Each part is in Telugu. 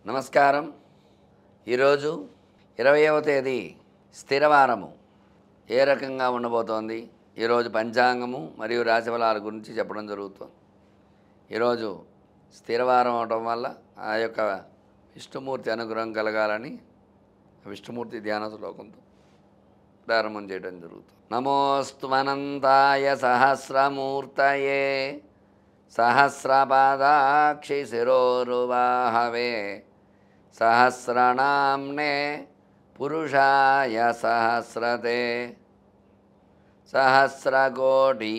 నమస్కారం. ఈరోజు 20వ తేదీ స్థిరవారము ఏ రకంగా ఉండబోతోంది, ఈరోజు పంచాంగము మరియు రాశిఫలాల గురించి చెప్పడం జరుగుతుంది. ఈరోజు స్థిరవారం అవటం వల్ల ఆ యొక్క విష్ణుమూర్తి అనుగ్రహం కలగాలని విష్ణుమూర్తి ధ్యాన శ్లోకంతో ప్రారంభం చేయడం జరుగుతుంది. నమోస్తు అనంతాయ సహస్రమూర్తయే సహస్రపాదాక్షి శిరోరువాహవే సహస్రనామ్నే పురుషాయ సహస్రతే సహస్రకోటి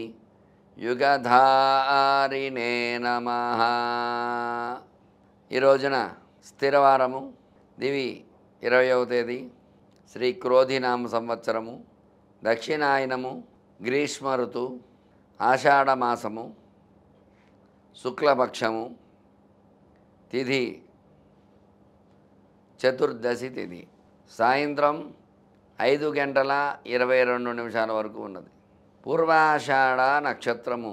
యుగధారిణే నమః. ఈ రోజున స్థిరవారము, దివి 20వ తేదీ, శ్రీ క్రోధినామ సంవత్సరము, దక్షిణాయనము, గ్రీష్మ ఋతు, ఆషాఢమాసము, శుక్లపక్షము, తిథి చతుర్దశి తిథి. సాయంత్రం 5:22 వరకు ఉన్నది. పూర్వాషాఢ నక్షత్రము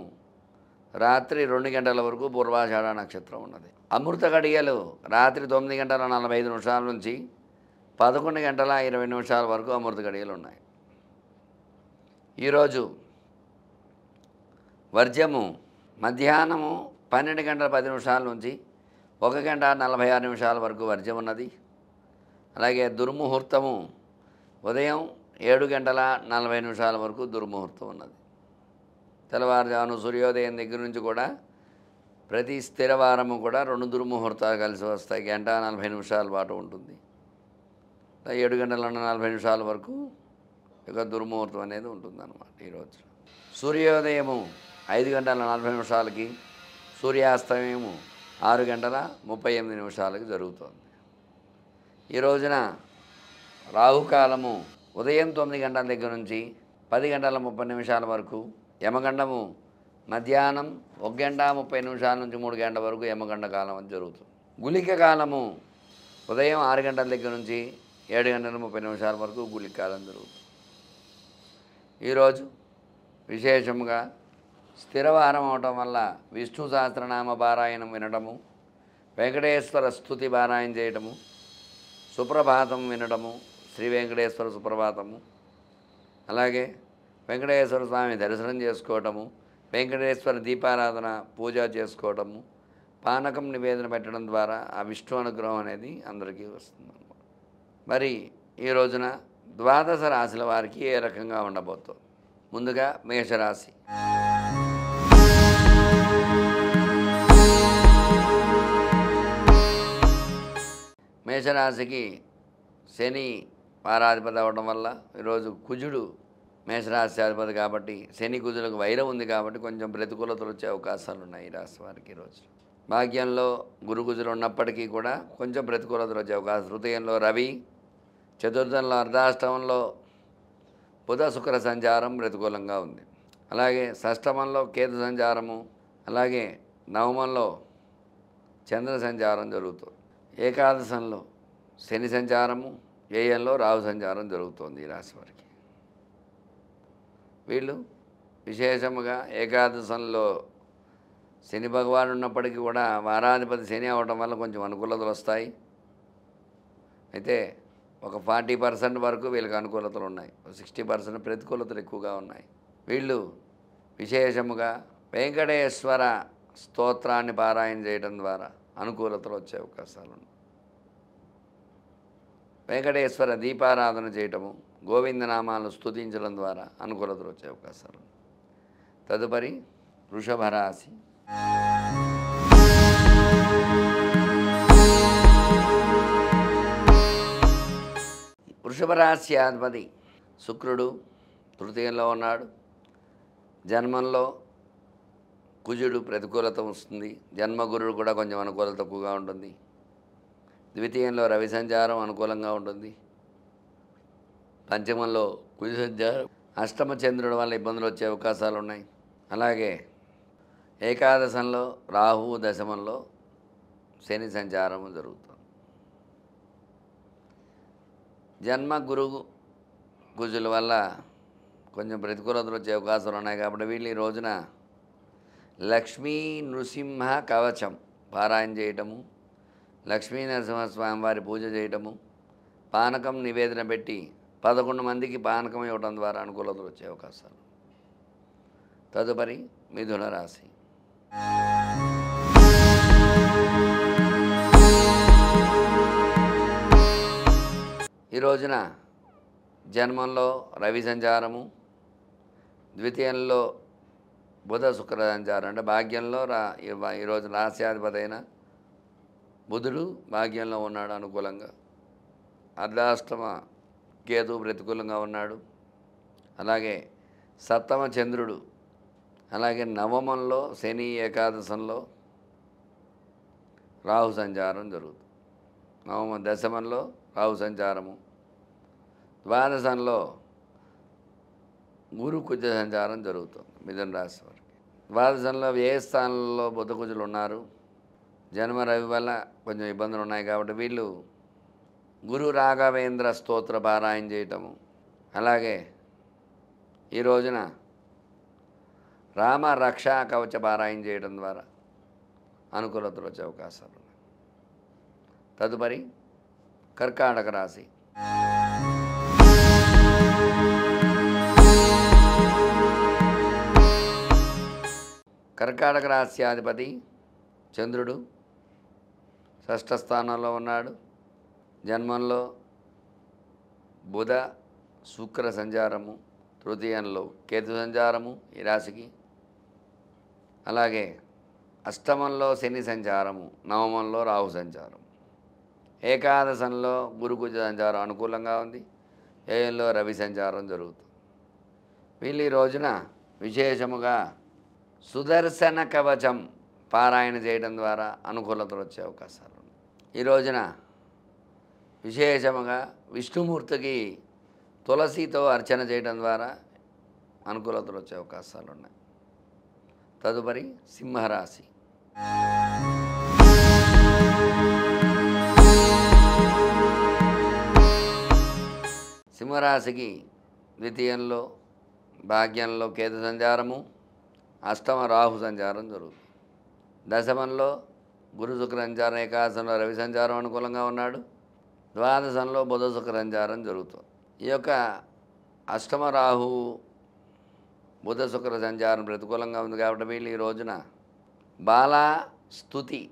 రాత్రి 2 గంటల వరకు పూర్వాషాఢ నక్షత్రం ఉన్నది. అమృత గడియలు రాత్రి 9:45 నుంచి 11:20 వరకు అమృత గడియలు ఉన్నాయి. ఈరోజు వర్జము మధ్యాహ్నము 12:10 నుంచి 1:46 వరకు వర్జం ఉన్నది. అలాగే దుర్ముహూర్తము ఉదయం 7:40 వరకు దుర్ముహూర్తం ఉన్నది. తెల్లవారుజామున సూర్యోదయం దగ్గర నుంచి కూడా ప్రతి స్థిరవారము కూడా 2 దుర్ముహూర్తాలు కలిసి వస్తాయి. 1:40 పాటు ఉంటుంది. 7:40 వరకు ఇక దుర్ముహూర్తం అనేది ఉంటుందన్నమాట. ఈరోజు సూర్యోదయము 5:40 సూర్యాస్తమయము 6:38 జరుగుతోంది. ఈ రోజున రాహుకాలము ఉదయం 9 గంటల దగ్గర నుంచి 10:30 వరకు, యమగండము మధ్యాహ్నం 1:30 నుంచి 3 గంటల వరకు యమగండ కాలం అని జరుగుతుంది. గుళిక కాలము ఉదయం 6 గంటల దగ్గర నుంచి 7:30 వరకు గుళిక కాలం జరుగుతుంది. ఈరోజు విశేషముగా స్థిరవారం అవటం వల్ల విష్ణు సహస్రనామ పారాయణం వినడము, వెంకటేశ్వర స్తుతి పారాయణ చేయటము, సుప్రభాతం వినడము, శ్రీ వెంకటేశ్వర సుప్రభాతము, అలాగే వెంకటేశ్వర స్వామి దర్శనం చేసుకోవటము, వెంకటేశ్వర దీపారాధన పూజ చేసుకోవటము, పానకం నివేదన పెట్టడం ద్వారా ఆ విష్ణు అనుగ్రహం అనేది అందరికీ వస్తుందన్నమాట. మరి ఈ రోజున ద్వాదశ రాశుల వారికి ఏ రకంగా ఉండబోతోంది? ముందుగా మేషరాశి. మేషరాశికి శని వారాధిపతి అవ్వడం వల్ల ఈరోజు కుజుడు మేషరాశి అధిపతి కాబట్టి శని కుజులకు వైరం ఉంది కాబట్టి కొంచెం ప్రతికూలతలు వచ్చే అవకాశాలు ఉన్నాయి ఈ రాశి వారికి. ఈరోజు భాగ్యంలో గురు కుజులు ఉన్నప్పటికీ కూడా కొంచెం ప్రతికూలతలు వచ్చే అవకాశం. హృదయంలో రవి, చతుర్థంలో అర్ధాష్టమంలో బుధ శుక్ర సంచారం ప్రతికూలంగా ఉంది. అలాగే షష్టమంలో కేతు సంచారము, అలాగే నవమంలో చంద్ర సంచారం జరుగుతుంది. ఏకాదశంలో శని సంచారము, వ్యయంలో రాహు సంచారం జరుగుతోంది ఈ రాశి వారికి. వీళ్ళు విశేషముగా ఏకాదశంలో శని భగవాన్ ఉన్నప్పటికీ కూడా వారాధిపతి శని అవ్వడం వల్ల కొంచెం అనుకూలతలు వస్తాయి. అయితే ఒక 40% వరకు వీళ్ళకి అనుకూలతలు ఉన్నాయి, 60% ప్రతికూలతలు ఎక్కువగా ఉన్నాయి. వీళ్ళు విశేషముగా వెంకటేశ్వర స్తోత్రాన్ని పారాయణ చేయడం ద్వారా అనుకూలతలు వచ్చే అవకాశాలు ఉన్నాయి. వెంకటేశ్వర దీపారాధన చేయటము, గోవిందనామాలు స్తుతించడం ద్వారా అనుకూలతలు వచ్చే అవకాశాలు ఉన్నాయి. తదుపరి వృషభ రాశి. వృషభ రాశి అధిపతి శుక్రుడు తృతీయంలో ఉన్నాడు. జన్మంలో కుజుడు ప్రతికూలత వస్తుంది. జన్మగురుడు కూడా కొంచెం అనుకూలత తక్కువగా ఉంటుంది. ద్వితీయంలో రవి సంచారం అనుకూలంగా ఉంటుంది. పంచమంలో కుజ సంచారం, అష్టమ చంద్రుడి వల్ల ఇబ్బందులు వచ్చే అవకాశాలు ఉన్నాయి. అలాగే ఏకాదశంలో రాహువు, దశమంలో శని సంచారము జరుగుతుంది. జన్మ గురువు కుజుల వల్ల కొంచెం ప్రతికూలతలు వచ్చే అవకాశాలు ఉన్నాయి. కాబట్టి వీళ్ళు ఈ రోజున లక్ష్మీ నృసింహ కవచం పారాయణ చేయటము, లక్ష్మీ నరసింహస్వామి వారి పూజ చేయటము, పానకం నివేదన పెట్టి 11 మందికి పానకం ఇవ్వడం ద్వారా అనుకూలతలు వచ్చే అవకాశాలు. తదుపరి మిథున రాశి. ఈ రోజున జన్మంలో రవి సంచారము, ద్వితీయంలో బుధ శుక్ర సంచారం, అంటే భాగ్యంలో ఈరోజు రాశ్యాధిపతి అయిన బుధుడు భాగ్యంలో ఉన్నాడు అనుకూలంగా. అర్ధాష్టమ కేతు ప్రతికూలంగా ఉన్నాడు. అలాగే సప్తమ చంద్రుడు, అలాగే నవమంలో శని, ఏకాదశంలో రాహు సంచారం జరుగుతుంది. నవమ దశమంలో రాహు సంచారము, ద్వాదశంలో గురు కుజ సంచారం జరుగుతుంది మిథున రాశి వారికి. ద్వాదశంలో వ్యయ స్థానంలో బుధ కుజులు ఉన్నారు. జన్మ రవి వల్ల కొంచెం ఇబ్బందులు ఉన్నాయి కాబట్టి వీళ్ళు గురు రాఘవేంద్ర స్తోత్ర పారాయణ చేయటము, అలాగే ఈ రోజున రామ రక్షా కవచ పారాయణ చేయడం ద్వారా అనుకూలతలు వచ్చే అవకాశాలు ఉన్నాయి. తదుపరి కర్కాటక రాశి. కర్కాటక రాశ్యాధిపతి చంద్రుడు షష్ఠ స్థానంలో ఉన్నాడు. జన్మంలో బుధ శుక్ర సంచారము, తృతీయంలో కేతు సంచారము ఈ రాశికి. అలాగే అష్టమంలో శని సంచారము, నవమంలో రాహు సంచారం, ఏకాదశంలో గురుకుజ సంచారం అనుకూలంగా ఉంది. వ్యయంలో రవి సంచారం జరుగుతుంది. వీళ్ళు ఈ రోజున విశేషముగా సుదర్శన కవచం పారాయణ చేయడం ద్వారా అనుకూలతలు వచ్చే అవకాశాలు ఉన్నాయి. ఈ రోజున విశేషముగా విష్ణుమూర్తికి తులసితో అర్చన చేయడం ద్వారా అనుకూలతలు వచ్చే అవకాశాలు ఉన్నాయి. తదుపరి సింహరాశి. సింహరాశికి ద్వితీయంలో భాగ్యంలో కేతు సంచారము, అష్టమ రాహు సంచారం జరుగుతుంది. దశమంలో గురు శుక్ర సంచారం, ఏకాదశంలో రవి సంచారం అనుకూలంగా ఉన్నాడు. ద్వాదశంలో బుధ శుక్ర సంచారం జరుగుతుంది. ఈ యొక్క అష్టమ రాహు బుధ శుక్ర సంచారం ప్రతికూలంగా ఉంది కాబట్టి వీళ్ళు ఈ రోజున బాలా స్తుతి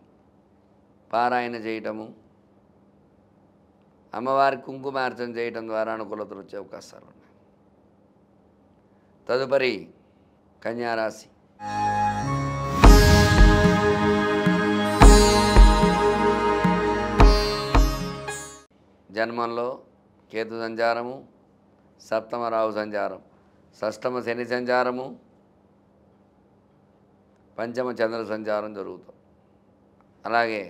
పారాయణ చేయటము, అమ్మవారి కుంకుమార్చన చేయటం ద్వారా అనుకూలతలు వచ్చే అవకాశాలు ఉన్నాయి. తదుపరి కన్యారాశి. జన్మంలో కేతు సంచారము, సప్తమ రాహు సంచారం, షష్టమ శని సంచారము, పంచమ చంద్ర సంచారం జరుగుతుంది. అలాగే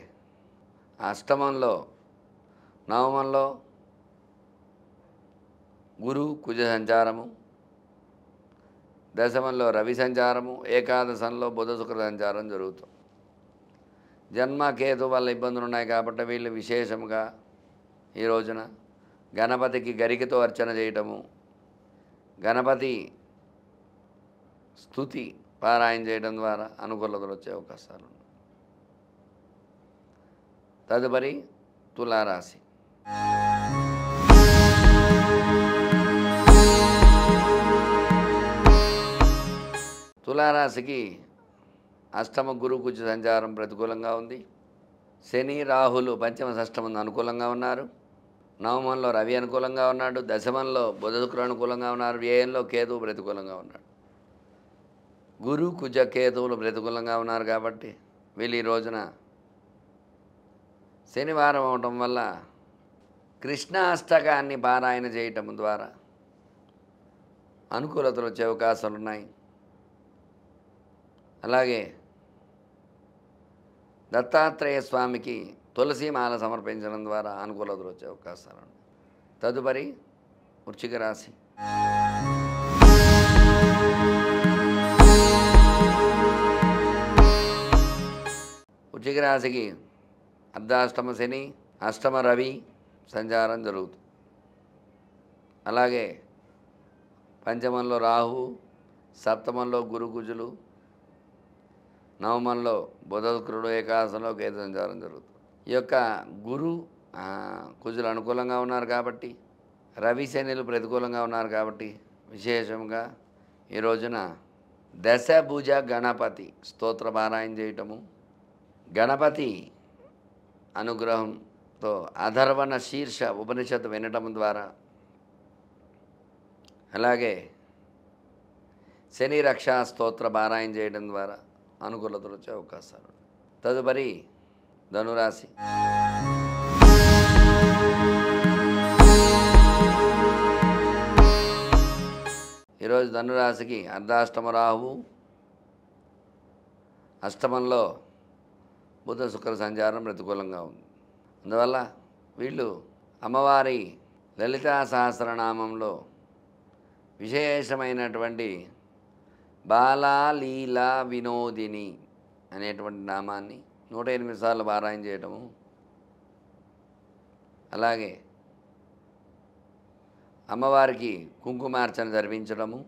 అష్టమంలో నవమంలో గురు కుజ సంచారము, దశమంలో రవి సంచారము, ఏకాదశంలో బుధ శుక్ర సంచారం జరుగుతుంది. జన్మ కేతు వల్ల ఇబ్బందులు ఉన్నాయి కాబట్టి వీళ్ళు విశేషంగా ఈ రోజున గణపతికి గరికతో అర్చన చేయటము, గణపతి స్తుతి పారాయణ చేయడం ద్వారా అనుకూలతలు వచ్చే అవకాశాలు ఉన్నాయి. తదుపరి తులారాశి. తులారాశికి అష్టమ గురు కుజ సంచారం ప్రతికూలంగా ఉంది. శని రాహులు పంచమ షష్టమందు అనుకూలంగా ఉన్నారు. నవమంలో రవి అనుకూలంగా ఉన్నాడు. దశమంలో బుధ శుక్రుడు అనుకూలంగా ఉన్నారు. వ్యయంలో కేతువు ప్రతికూలంగా ఉన్నాడు. గురు కుజ కేతువులు ప్రతికూలంగా ఉన్నారు కాబట్టి వీళ్ళు ఈ రోజున శనివారం అవటం వల్ల కృష్ణాష్టకాన్ని పారాయణ చేయటం ద్వారా అనుకూలతలు వచ్చే అవకాశాలు ఉన్నాయి. అలాగే దత్తాత్రేయ స్వామికి తులసిమాల సమర్పించడం ద్వారా అనుకూలతలు వచ్చే అవకాశాలు ఉన్నాయి. తదుపరి వృశ్చిక రాశి. వృశ్చిక రాశికి అర్ధాష్టమ శని, అష్టమ రవి సంచారం జరుగుతుంది. అలాగే పంచమంలో రాహు, సప్తమంలో గురు కుజులు, నవమంలో బుధ శుక్రుడు, ఏకాదశంలో కేతు సంచారం జరుగుతుంది. ఈ యొక్క గురు కుజులు అనుకూలంగా ఉన్నారు కాబట్టి, రవి శనులు ప్రతికూలంగా ఉన్నారు కాబట్టి విశేషంగా ఈ రోజున దశభుజ గణపతి స్తోత్ర పారాయణ చేయటము, గణపతి అనుగ్రహంతో అధర్వణ శీర్ష ఉపనిషత్తు వినటం ద్వారా, అలాగే శని రక్షా స్తోత్ర పారాయణ చేయడం ద్వారా అనుకూలతలు వచ్చే అవకాశాలు. తదుపరి ధనురాశి. ఈరోజు ధనురాశికి అర్ధాష్టమ రాహువు, అష్టమంలో బుధ శుక్ర సంచారం ప్రతికూలంగా ఉంది. అందువల్ల వీళ్ళు అమ్మవారి లలితా సహస్రనామంలో విశేషమైనటువంటి బాలా లీలా వినోదిని అనేటువంటి నామాన్ని 108 సార్లు పారాయణ చేయటము, అలాగే అమ్మవారికి కుంకుమార్చన జరిపించడము,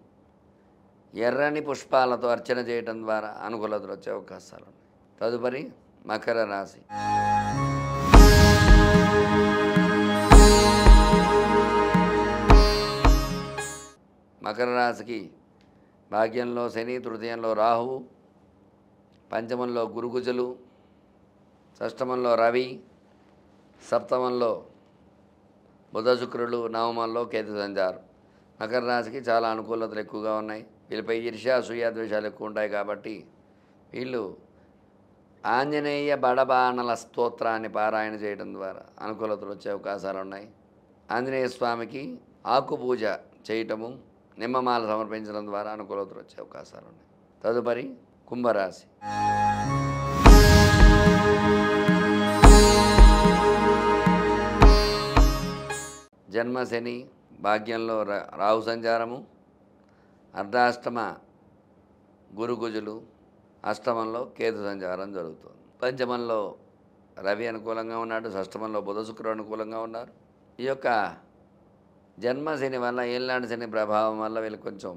ఎర్రని పుష్పాలతో అర్చన చేయటం ద్వారా అనుకూలతలు వచ్చే అవకాశాలు ఉన్నాయి. తదుపరి మకర రాశి. మకర రాశికి భాగ్యంలో శని, తృతీయంలో రాహువు, పంచమంలో గురుగుజులు, షష్టమంలో రవి, సప్తమంలో బుధ శుక్రులు, నవమంలో కేతు సంచారం. మకర రాశికి చాలా అనుకూలతలు ఎక్కువగా ఉన్నాయి. వీళ్ళపై ఈర్ష్య, అసూయ, ద్వేషాలు ఎక్కువ ఉంటాయి కాబట్టి వీళ్ళు ఆంజనేయ బడబానల స్తోత్రాన్ని పారాయణ చేయడం ద్వారా అనుకూలతలు వచ్చే అవకాశాలు ఉన్నాయి. ఆంజనేయ స్వామికి ఆకు పూజ చేయటము, నిమ్మమాల సమర్పించడం ద్వారా అనుకూలతలు వచ్చే అవకాశాలు ఉన్నాయి. తదుపరి కుంభరాశి. జన్మశని, భాగ్యంలో రాహు సంచారము, అర్ధాష్టమ గురుగుజులు, అష్టమంలో కేతు సంచారం జరుగుతుంది. పంచమంలో రవి అనుకూలంగా ఉన్నాడు, షష్టమంలో బుధ శుక్రుడు అనుకూలంగా ఉన్నారు. ఈ యొక్క జన్మశని వల్ల, ఏళ్ళనాటి శని ప్రభావం వల్ల వీళ్ళకి కొంచెం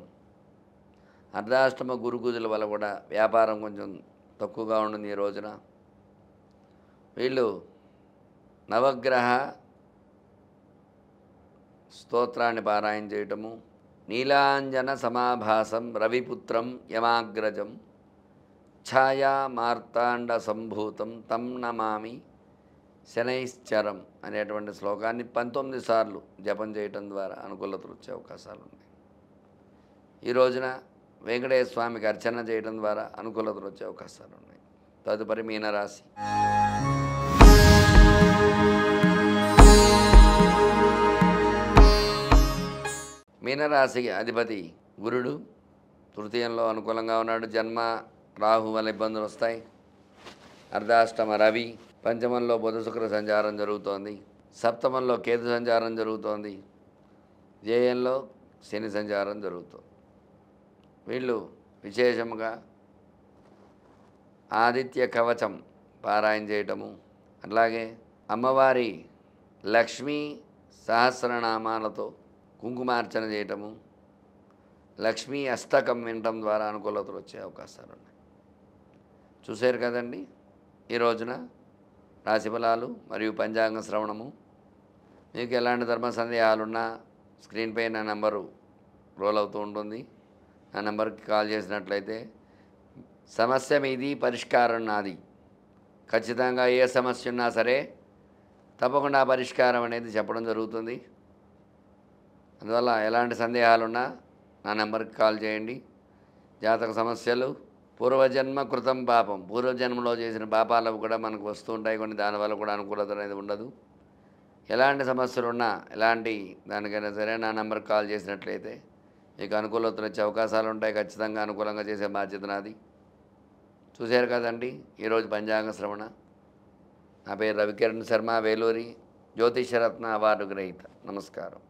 అర్ధాష్టమ గురుగుజుల వల్ల కూడా వ్యాపారం కొంచెం తక్కువగా ఉంటుంది. ఈ రోజున వీళ్ళు నవగ్రహ స్తోత్రాన్ని పారాయణ చేయటము, నీలాంజన సమాభాసం రవిపుత్రం యమాగ్రజం ఛాయా మార్తాండ సంభూతం తం నమామి శనైశ్చరం అనేటువంటి శ్లోకాన్ని 19 సార్లు జపం చేయటం ద్వారా అనుకూలతలు వచ్చే అవకాశాలు ఉన్నాయి. ఈ రోజున వెంకటేశ్వర స్వామికి అర్చన చేయడం ద్వారా అనుకూలతలు వచ్చే అవకాశాలు ఉన్నాయి. తదుపరి మీనరాశి. మీనరాశికి అధిపతి గురుడు తృతీయంలో అనుకూలంగా ఉన్నాడు. జన్మ రాహు వల్ల ఇబ్బందులు వస్తాయి. అర్ధాష్టమ రవి, పంచమంలో బుధ శుక్ర సంచారం జరుగుతోంది, సప్తమంలో కేతు సంచారం జరుగుతోంది, వ్యయంలో శని సంచారం జరుగుతుంది. వీళ్ళు విశేషంగా ఆదిత్య కవచం పారాయణ చేయటము, అలాగే అమ్మవారి లక్ష్మీ సహస్రనామాలతో కుంకుమార్చన చేయటము, లక్ష్మీ అష్టకం వినటం ద్వారా అనుకూలతలు వచ్చే అవకాశాలు ఉన్నాయి. చూశారు కదండి ఈ రోజున రాశిఫలాలు మరియు పంచాంగ శ్రవణము. మీకు ఎలాంటి ధర్మ సందేహాలున్నా స్క్రీన్పై నా నెంబరు రోల్ అవుతూ ఉంటుంది. ఆ నెంబర్కి కాల్ చేసినట్లయితే సమస్య మీది, పరిష్కారం నాది. ఖచ్చితంగా ఏ సమస్య ఉన్నా సరే తప్పకుండా పరిష్కారం అనేది చెప్పడం జరుగుతుంది. అందువల్ల ఎలాంటి సందేహాలున్నా నా నెంబర్కి కాల్ చేయండి. జాతక సమస్యలు, పూర్వజన్మ కృతం పాపం, పూర్వజన్మలో చేసిన పాపాలకు కూడా మనకు వస్తూ ఉంటాయి కొన్ని, దానివల్ల కూడా అనుకూలత అనేది ఉండదు. ఎలాంటి సమస్యలు ఉన్నా, ఎలాంటి దానికైనా సరే నా నెంబర్కి కాల్ చేసినట్లయితే మీకు అనుకూలతలు వచ్చే అవకాశాలు ఉంటాయి. ఖచ్చితంగా అనుకూలంగా చేసే బాధ్యత నాది. చూశారు కదండి ఈరోజు పంచాంగ శ్రవణ. నా పేరు రవికిరణ్ శర్మ, వేలూరి జ్యోతిషరత్న అవార్డు గ్రహీత. నమస్కారం.